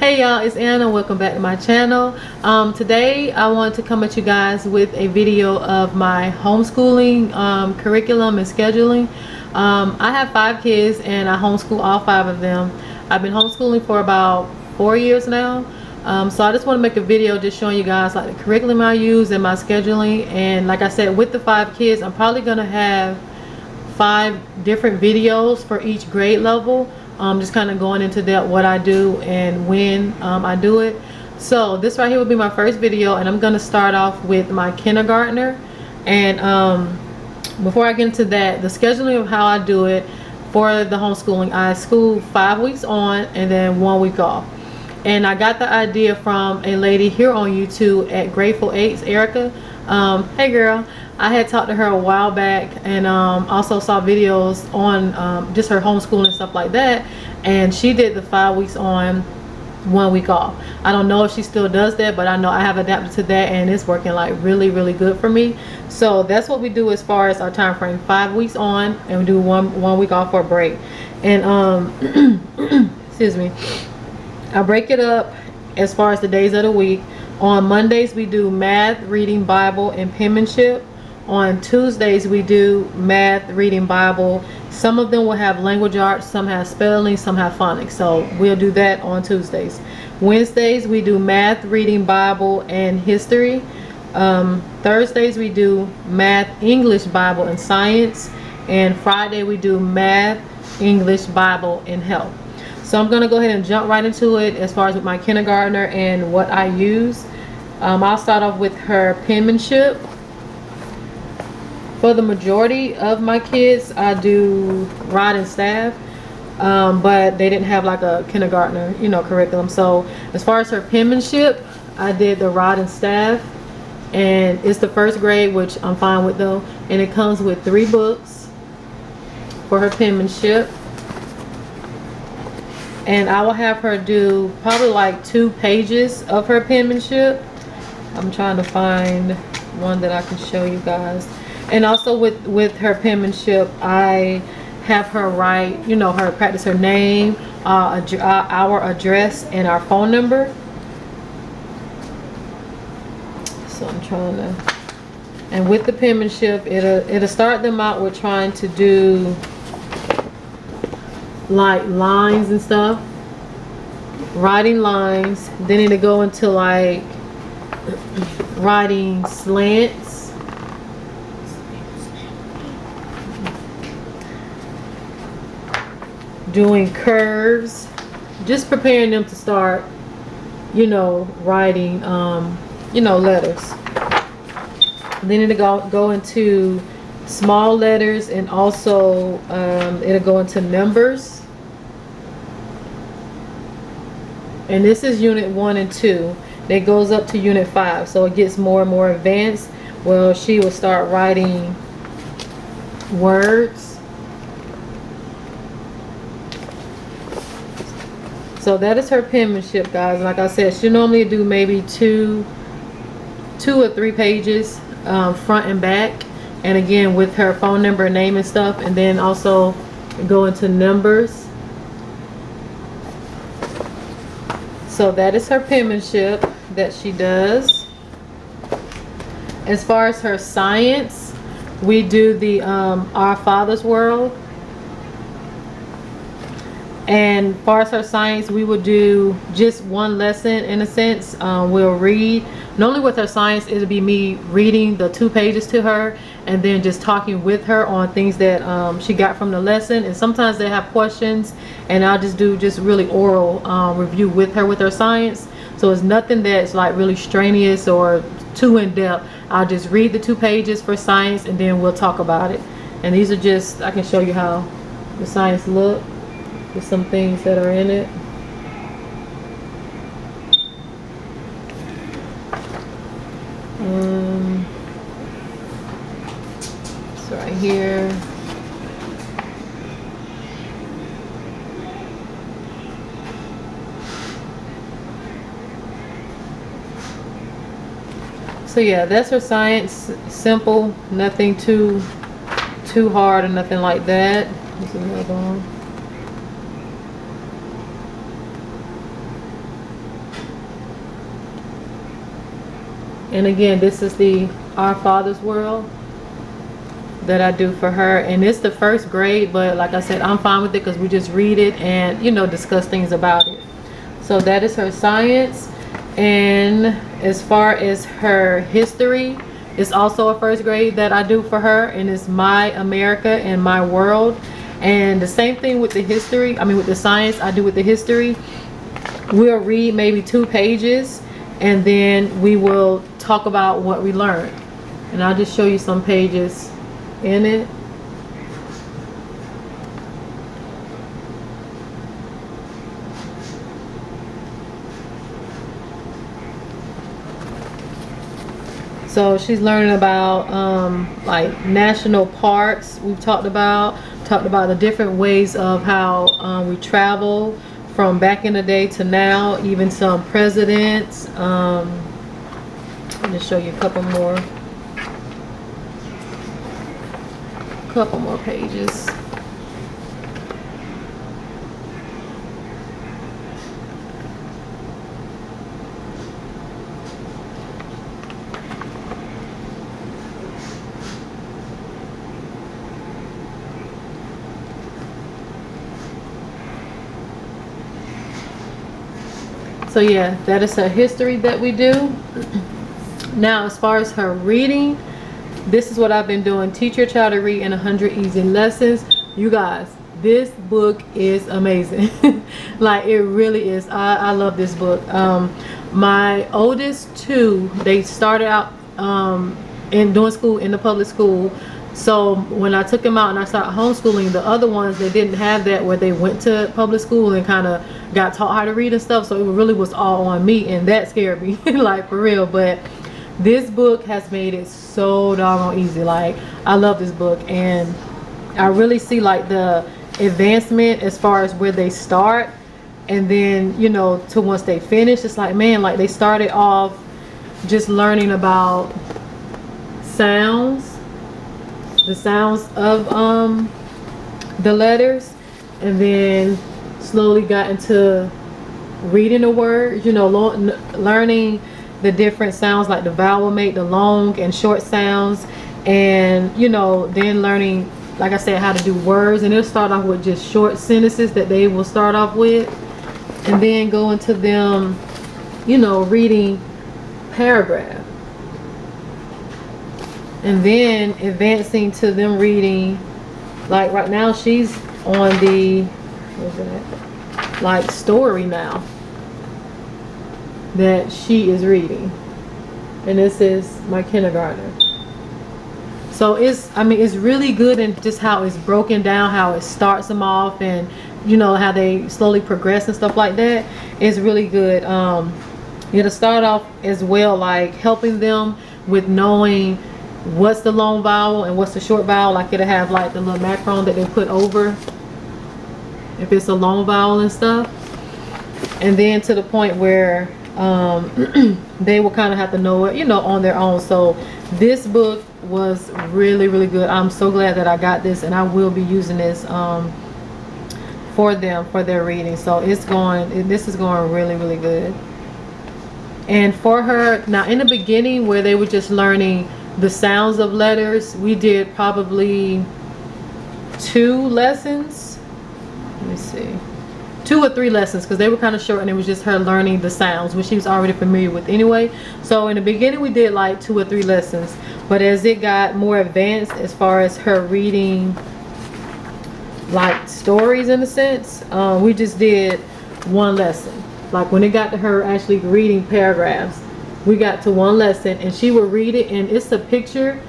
Hey y'all, it's Anna. Welcome back to my channel. Today I want to come at you guys with a video of my homeschooling curriculum and scheduling. I have 5 kids and I homeschool all 5 of them. I've been homeschooling for about 4 years now. So I just want to make a video just showing you guys like the curriculum I use and my scheduling. And like I said, with the 5 kids, I'm probably going to have 5 different videos for each grade level. Just kind of going into that, what I do and when I do it. So this right here will be my first video, and I'm going to start off with my kindergartner. And before I get into that, the scheduling of how I do it for the homeschooling, I school 5 weeks on and then 1 week off. And I got the idea from a lady here on YouTube at Grateful 8's, Erica. Hey girl. I had talked to her a while back, and also saw videos on just her homeschooling and stuff like that, and she did the 5 weeks on, 1 week off. I don't know if she still does that, but I know I have adapted to that and it's working like really good for me. So that's what we do as far as our time frame: 5 weeks on and we do one week off for a break. And excuse me, I break it up as far as the days of the week. On Mondays we do math, reading, Bible, and penmanship. On Tuesdays we do math, reading, Bible. Some of them will have language arts, some have spelling, some have phonics. So we'll do that on Tuesdays. Wednesdays we do math, reading, Bible, and history. Thursdays we do math, English, Bible, and science. And Friday we do math, English, Bible, and health. So I'm going to go ahead and jump right into it as far as with my kindergartner and what I use. I'll start off with her penmanship. For the majority of my kids, I do rod and staff, but they didn't have like a kindergartner, curriculum. So as far as her penmanship, I did the rod and staff, and it's the first grade, which I'm fine with though. And it comes with 3 books for her penmanship. And I will have her do probably like 2 pages of her penmanship. I'm trying to find one that I can show you guys. And also with her penmanship, I have her write, her practice her name, our address, and our phone number. So I'm trying to, and with the penmanship, it'll start them out with trying to do like lines and stuff, writing lines. Then it'll go into like writing slants, doing curves, just preparing them to start, writing, letters. Then it'll go into small letters, and also it'll go into numbers. And this is unit 1 and 2. That goes up to unit 5, so it gets more and more advanced. Well, she will start writing words. So that is her penmanship, guys. Like I said, she normally do maybe 2 or 3 pages, front and back. And again, with her phone number, name, and stuff. And then also go into numbers. So that is her penmanship that she does. As far as her science, we do the Our Father's World. And as far as her science, we would do just 1 lesson in a sense. We'll read. Normally with her science, it'll be me reading the 2 pages to her and then just talking with her on things that she got from the lesson. And sometimes they have questions, and I'll just do really oral review with her science. So it's nothing that's like really strenuous or too in-depth. I'll just read the 2 pages for science, and then we'll talk about it. And these are just, I can show you how the science look. There's some things that are in it. It's right here. So yeah, that's her science. Simple, nothing too hard or nothing like that. There's another one. And again, this is the Our Father's World that I do for her, and it's the first grade, but like I said, I'm fine with it because we just read it and, you know, discuss things about it. So that is her science. And as far as her history, it's also a first grade that I do for her, and it's My America and My World. And the same thing with the history, with the science, I do with the history. We'll read maybe 2 pages, and then we will talk about what we learned. And I'll just show you some pages in it. So she's learning about like national parks. We've talked about the different ways of how we travel from back in the day to now, even some presidents. Let me show you a couple more pages. So yeah, that is her history that we do. Now, as far as her reading, this is what I've been doing. Teach your child to read in 100 easy lessons. You guys, this book is amazing. Like, it really is. I love this book. My oldest 2, they started out in doing school in the public school. So when I took them out and I started homeschooling, the other ones, they didn't have that, where they went to public school and kind of got taught how to read and stuff. So it really was all on me, and that scared me. Like, for real. But this book has made it so doggone easy. Like, I love this book, and I really see like the advancement as far as where they start, and then, you know, to once they finish, it's like, man, like they started off just learning about sounds, the sounds of the letters, and then slowly got into reading the words, you know, learning the different sounds, like the vowel make, the long and short sounds, and, you know, then learning, like I said, how to do words. And it'll start off with just short sentences that they will start off with, and then go into them, you know, reading paragraph, and then advancing to them reading, like right now she's on the, what is that, like story now that she is reading, and this is my kindergartner. So it's, it's really good in just how it's broken down, how it starts them off, and, you know, how they slowly progress and stuff like that. It's really good. It'll start off as well, like helping them with knowing what's the long vowel and what's the short vowel. Like, it'll have like the little macron that they put over if it's a long vowel and stuff, and then to the point where they will kind of have to know it, you know, on their own. So this book was really, really good. I'm so glad that I got this, and I will be using this for them, for their reading. So this is going really, really good. And for her, now in the beginning where they were just learning the sounds of letters, we did probably 2 lessons. Let me see, 2 or 3 lessons, because they were kind of short, and it was just her learning the sounds, which she was already familiar with anyway. So in the beginning we did like 2 or 3 lessons, but as it got more advanced, as far as her reading like stories in a sense, we just did 1 lesson. Like, when it got to her actually reading paragraphs, we got to 1 lesson, and she would read it, and it's a picture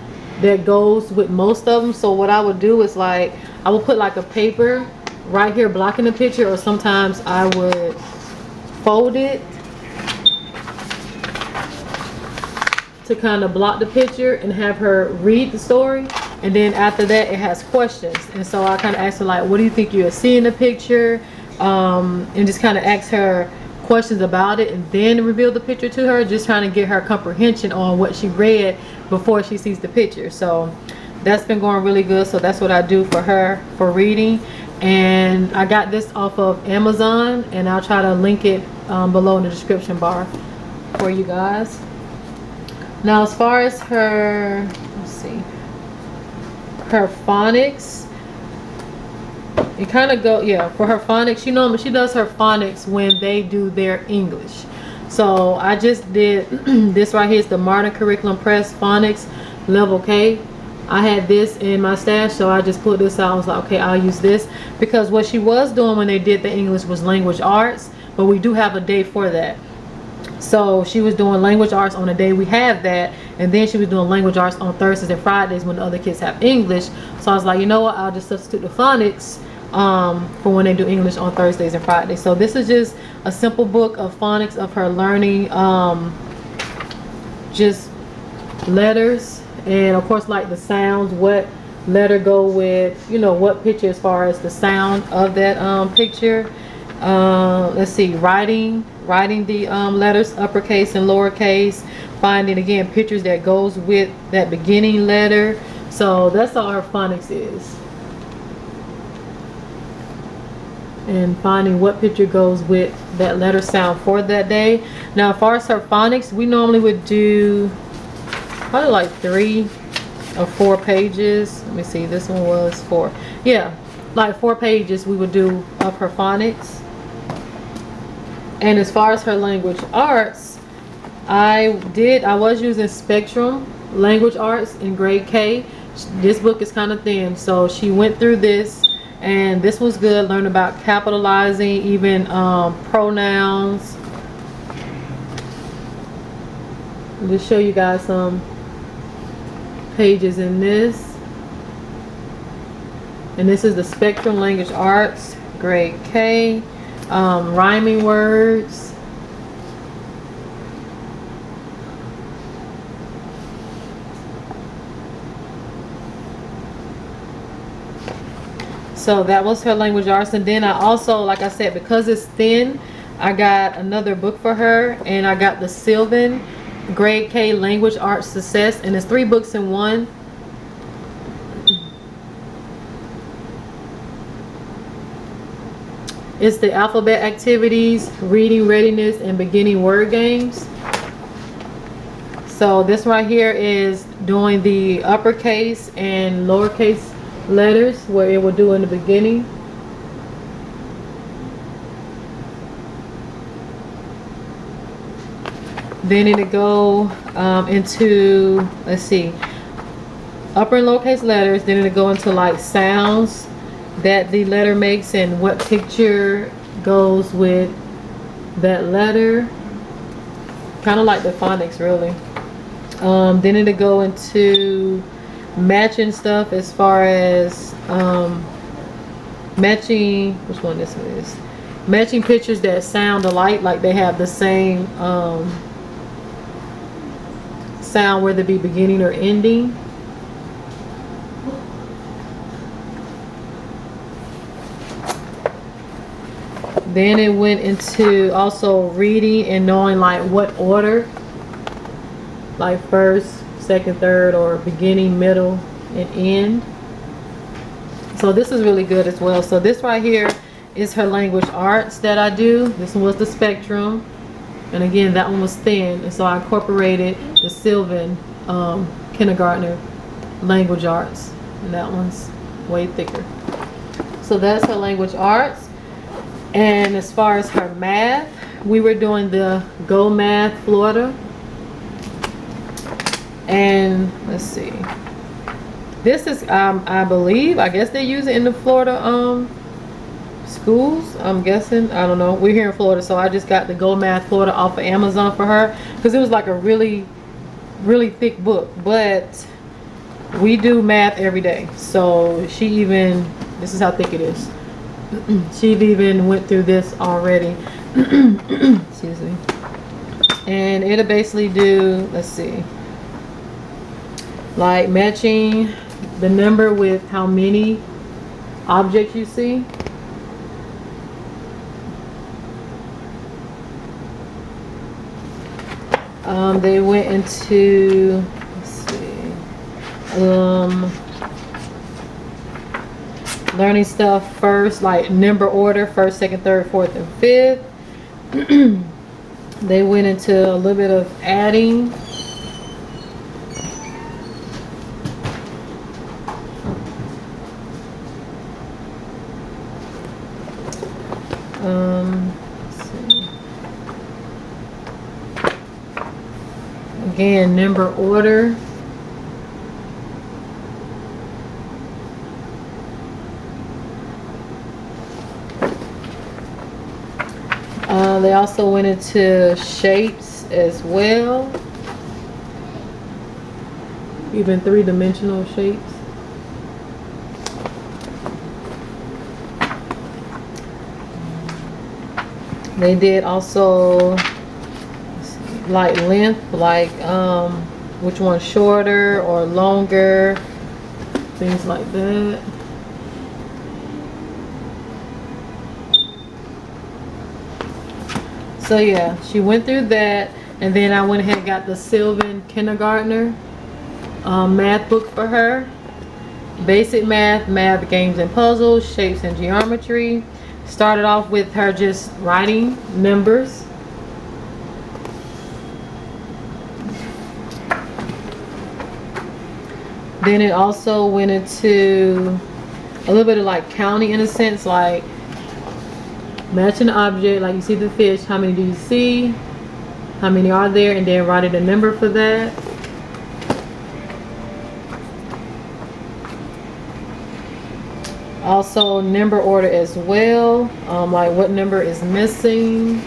that goes with most of them. So what I would do is, like, I would put like a paper right here blocking the picture, or sometimes I would fold it to kind of block the picture and have her read the story. And then after that, it has questions, and so I kind of asked her, like, what do you think you'll see in the picture, and just kind of ask her questions about it, and then reveal the picture to her, just trying to get her comprehension on what she read before she sees the picture. So that's been going really good. So that's what I do for her for reading, and I got this off of Amazon, and I'll try to link it below in the description bar for you guys. Now as far as her, let's see, her phonics, it kind of go, yeah, for her phonics, she does her phonics when they do their English. So I just did this right here is the Modern Curriculum Press Phonics Level K. I had this in my stash, so I just put this out. I was like, okay, I'll use this, because what she was doing when they did the English was language arts, but we do have a day for that. So she was doing language arts on the day we have that, and then she was doing language arts on Thursdays and Fridays when the other kids have English. So I was like, you know what, I'll just substitute the phonics for when they do English on Thursdays and Fridays. So this is just a simple book of phonics of her learning just letters, and of course like the sounds, what letter go with, you know, what picture as far as the sound of that picture. Let's see, writing the letters uppercase and lowercase, finding again pictures that goes with that beginning letter. So that's all our phonics is, and finding what picture goes with that letter sound for that day. Now as far as her phonics, we normally would do probably like 3 or 4 pages. Let me see, this one was 4, yeah, like 4 pages we would do of her phonics. And as far as her language arts, I was using Spectrum Language Arts in grade K. This book is kind of thin, so she went through this, and this was good. Learn about capitalizing, even pronouns. I'll just show you guys some pages in this. And this is the Spectrum Language Arts, grade K. Rhyming words. So that was her language arts. And then I also, like I said, because it's thin, I got another book for her, and I got the Sylvan grade K Language Arts Success, and it's 3 books in one. It's the alphabet activities, reading readiness, and beginning word games. So this right here is doing the uppercase and lowercase letters, where it will do in the beginning. Then it'll go into, let's see, upper and lowercase letters. Then it'll go into like sounds that the letter makes and what picture goes with that letter, kind of like the phonics really. Then it'll go into matching stuff as far as matching, which one this one is, matching pictures that sound alike, like they have the same sound, whether it be beginning or ending. Then it went into also reading and knowing like what order, like first, second, third, or beginning, middle, and end. So this is really good as well. So this right here is her language arts that I do. This one was the Spectrum, and again that one was thin, and so I incorporated the Sylvan kindergartner language arts, and that one's way thicker. So that's her language arts. And as far as her math, we were doing the Go Math Florida. And let's see, this is I believe, I guess they use it in the Florida schools, I'm guessing. I don't know, we're here in Florida, so I just got the Go Math Florida off of Amazon for her, because it was like a really thick book, but we do math every day. So she even, this is how thick it is. She even went through this already. Excuse me. And it'll basically do, let's see, like matching the number with how many objects you see. They went into, let's see, learning stuff first, like number order, first, second, third, fourth, and fifth. They went into a little bit of adding. Let's see. Again, number order. They also went into shapes as well, even three-dimensional shapes. They did also like length, like which one's shorter or longer, things like that. So yeah, she went through that, and then I went ahead and got the Sylvan Kindergartner math book for her. Basic math, math, games and puzzles, shapes and geometry. Started off with her just writing numbers. Then it also went into a little bit of like counting, in a sense, like matching the object, like you see the fish, how many do you see, how many are there, and then writing a number for that. Also number order as well, like what number is missing.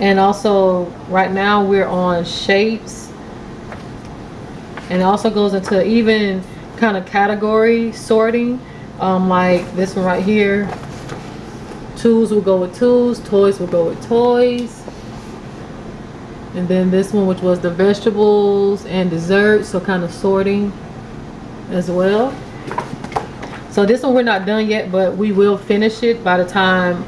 And also right now we're on shapes. And it also goes into even kind of category sorting, like this one right here. Tools will go with tools, toys will go with toys. And then this one, which was the vegetables and desserts, so kind of sorting as well. So this one we're not done yet, but we will finish it by the time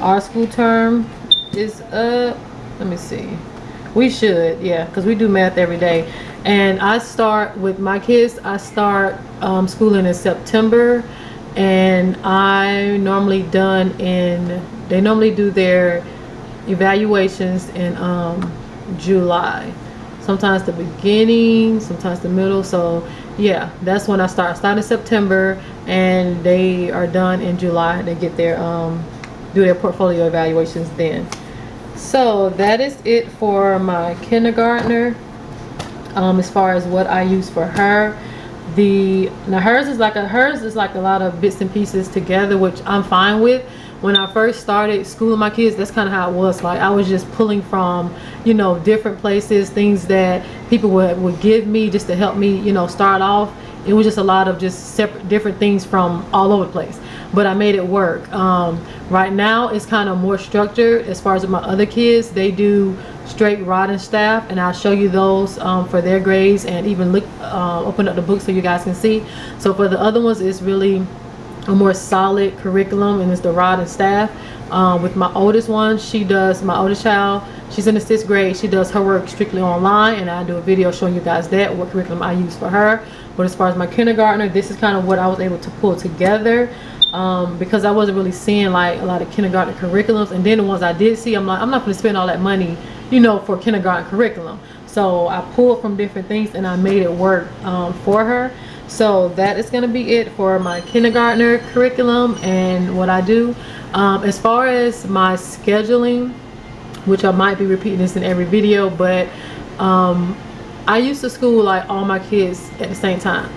our school term is up. Let me see. We should, yeah, because we do math every day. And I start with my kids, I start schooling in September, and I normally they normally do their evaluations in July. Sometimes the beginning, sometimes the middle. So yeah, that's when I start in September, and they are done in July. They get their do their portfolio evaluations then. So that is it for my kindergartner, as far as what I use for her. Now hers is like a lot of bits and pieces together, which I'm fine with. When I first started schooling my kids, that's kind of how it was. Like I was just pulling from, you know, different places, things that people would give me just to help me, you know, start off. It was just a lot of just separate different things from all over the place, but I made it work. Right now it's kind of more structured. As far as my other kids, they do straight rod and staff, and I'll show you those for their grades, and even look open up the book so you guys can see. So for the other ones, it's really a more solid curriculum, and it's the rod and staff. With my oldest one, my oldest child, she's in the 6th grade. She does her work strictly online, and I do a video showing you guys what curriculum I use for her. But as far as my kindergartner, this is kind of what I was able to pull together, because I wasn't really seeing like a lot of kindergarten curriculums. And then the ones I did see, I'm like, I'm not going to spend all that money, you know, for kindergarten curriculum. So I pulled from different things and I made it work for her. So that is going to be it for my kindergartner curriculum and what I do. As far as my scheduling, which I might be repeating this in every video, but I used to school like all my kids at the same time.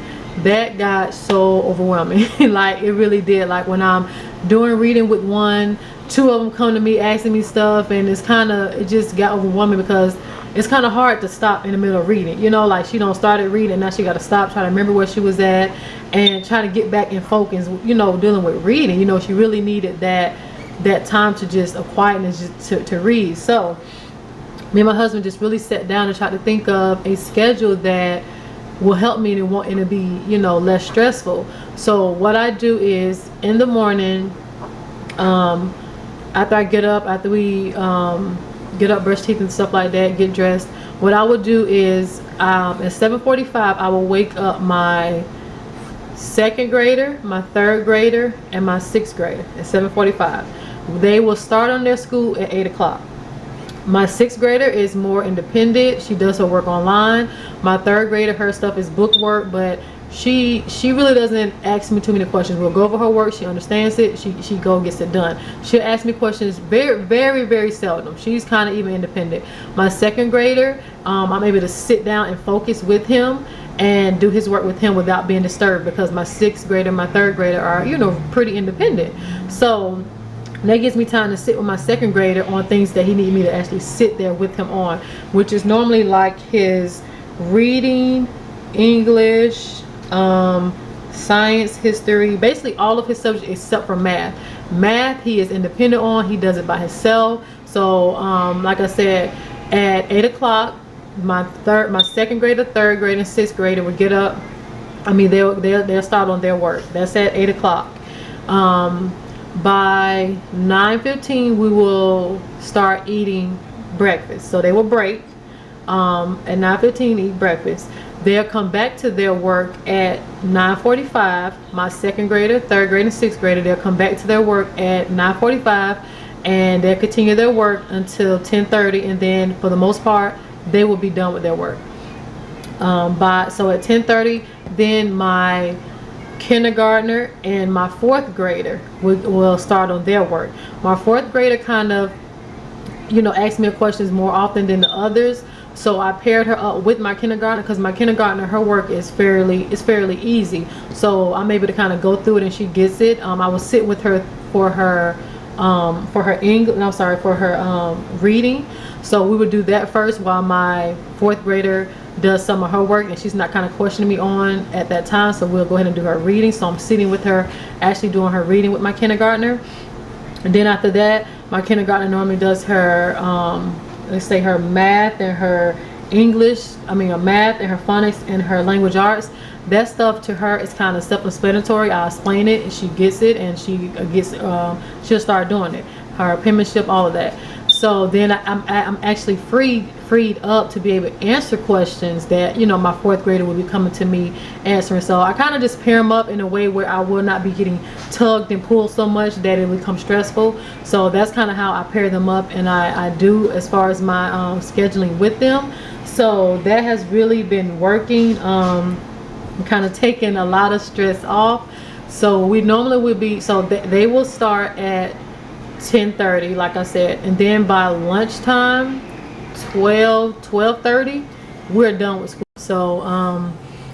That got so overwhelming. Like it really did. Like when I'm doing reading with one, 2 of them come to me asking me stuff, and it just got overwhelming, because it's kind of hard to stop in the middle of reading, you know. Like she started reading, now she got to stop, try to remember where she was at, and try to get back in focus, you know, dealing with reading. You know, she really needed that time to just a quietness just to read. So me and my husband just really sat down and tried to think of a schedule that will help me and want it to be, you know, less stressful. So what I do is in the morning, after I get up, after we get up, brush teeth and stuff like that, get dressed, what I would do is at 7:45 I will wake up my 2nd grader, my 3rd grader, and my 6th grader at 7:45. They will start on their school at 8 o'clock. My 6th grader is more independent. She does her work online. My 3rd grader, her stuff is book work, but she really doesn't ask me too many questions. We'll go over her work. She understands it. She go gets it done. She'll ask me questions very seldom. She's kind of even independent. My 2nd grader, I'm able to sit down and focus with him and do his work with him without being disturbed, because my 6th grader, my 3rd grader are, you know, pretty independent. So that gives me time to sit with my 2nd grader on things that he needs me to actually sit there with him on, which is normally like his reading, English, science, history, basically all of his subjects except for math. Math he is independent on. He does it by himself. So like I said, at 8 o'clock, my 2nd grader, 3rd grader, and 6th grader would get up. I mean, they'll start on their work. That's at 8 o'clock. By 9:15 we will start eating breakfast. So they will break at 9:15, eat breakfast. They'll come back to their work at 9:45. My 2nd grader, 3rd grader, and 6th grader, they'll come back to their work at 9:45, and they'll continue their work until 10:30, and then for the most part they will be done with their work. So at 10:30, then my kindergartner and my 4th grader will start on their work. My 4th grader kind of, you know, asks me questions more often than the others, so I paired her up with my kindergartner, because my kindergartner, her work is fairly easy, so I'm able to kind of go through it and she gets it. I will sit with her for her English, no, sorry, for her reading. So we would do that first while my 4th grader does some of her work, and she's not kind of questioning me on at that time, so we'll go ahead and do her reading. So I'm sitting with her actually doing her reading with my kindergartner. And then after that, my kindergartner normally does her let's say her math and her English, her math and her phonics and her language arts. That stuff to her is kind of self-explanatory. I'll explain it and she gets it, and she'll start doing it. Her penmanship, all of that. So then I'm actually freed up to be able to answer questions that, you know, my 4th grader will be coming to me answering. So I kind of just pair them up in a way where I will not be getting tugged and pulled so much that it becomes stressful. So that's kind of how I pair them up, and I do as far as my scheduling with them. So that has really been working, kind of taking a lot of stress off. So we normally would be, so they will start at 10:30, like I said, and then by lunchtime 12:30 we're done with school. So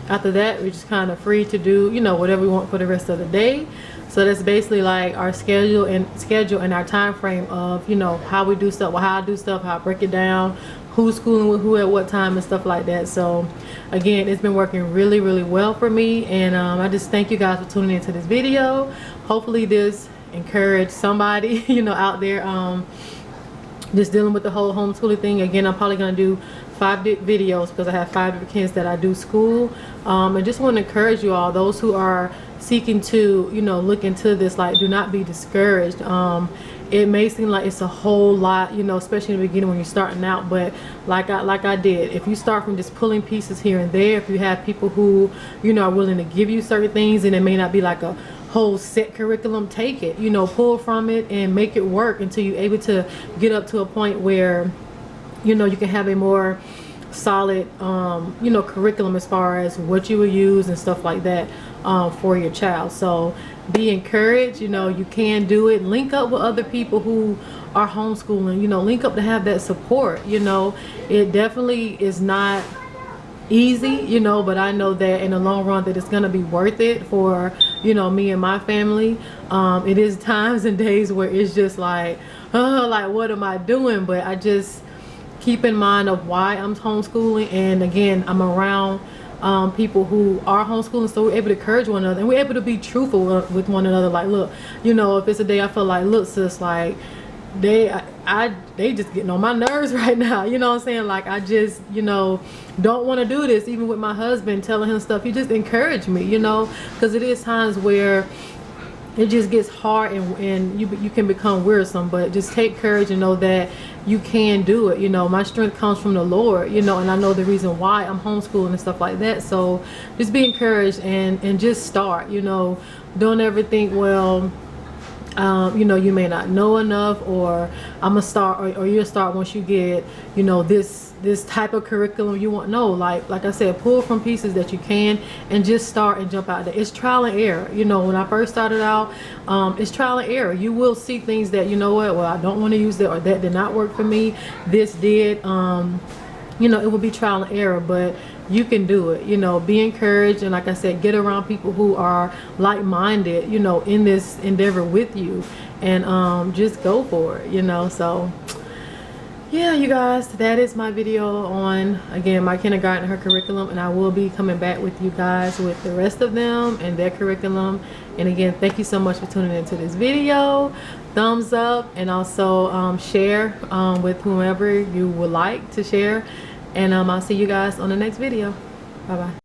after that we're just kind of free to do, you know, whatever we want for the rest of the day. So that's basically like our schedule and our time frame of, you know, how we do stuff, how I do stuff, how I break it down, who's schooling with who at what time and stuff like that. So again, it's been working really well for me, and I just thank you guys for tuning into this video. Hopefully this encourage somebody, you know, out there just dealing with the whole homeschooling thing. Again, I'm probably gonna do 5 videos because I have 5 different kids that I do school, and just want to encourage you all, those who are seeking to, you know, look into this, like, do not be discouraged. It may seem like it's a whole lot, you know, especially in the beginning when you're starting out, but like I did, if you start from just pulling pieces here and there, if you have people who, you know, are willing to give you certain things, and it may not be like a whole set curriculum, take it, you know, pull from it and make it work until you're able to get up to a point where, you know, you can have a more solid you know, curriculum as far as what you will use and stuff like that for your child. So be encouraged, you know, you can do it. Link up with other people who are homeschooling, you know, link up to have that support. You know, it definitely is not easy, you know, but I know that in the long run that it's gonna be worth it for, you know, me and my family. It is times and days where it's just like, oh, like, what am I doing? But I just keep in mind of why I'm homeschooling, and again, I'm around people who are homeschooling, so we're able to encourage one another, and we're able to be truthful with one another. Like, look, you know, if it's a day I feel like, look, sis, like, they just getting on my nerves right now, you know what I'm saying? Like, I just, you know, don't want to do this. Even with my husband, telling him stuff, he just encouraged me, you know, because it is times where it just gets hard, and you can become wearisome. But just take courage and know that you can do it. You know, my strength comes from the Lord, you know, and I know the reason why I'm homeschooling and stuff like that. So just be encouraged and just start, you know. Don't ever think, well, you know, you may not know enough, or I'm gonna start, or you'll start once you get, you know, this type of curriculum you want. No, like I said, pull from pieces that you can and just start and jump out there. It's trial and error. You know, when I first started out, it's trial and error. You will see things that, you know what, well, I don't want to use that, or that did not work for me, this did. You know, it will be trial and error, but you can do it. You know, be encouraged, and like I said, get around people who are like-minded, you know, in this endeavor with you, and just go for it, you know. So yeah, you guys, that is my video on, again, my kindergarten, her curriculum, and I will be coming back with you guys with the rest of them and their curriculum. And again, thank you so much for tuning into this video. Thumbs up, and also share with whomever you would like to share. And I'll see you guys on the next video. Bye bye.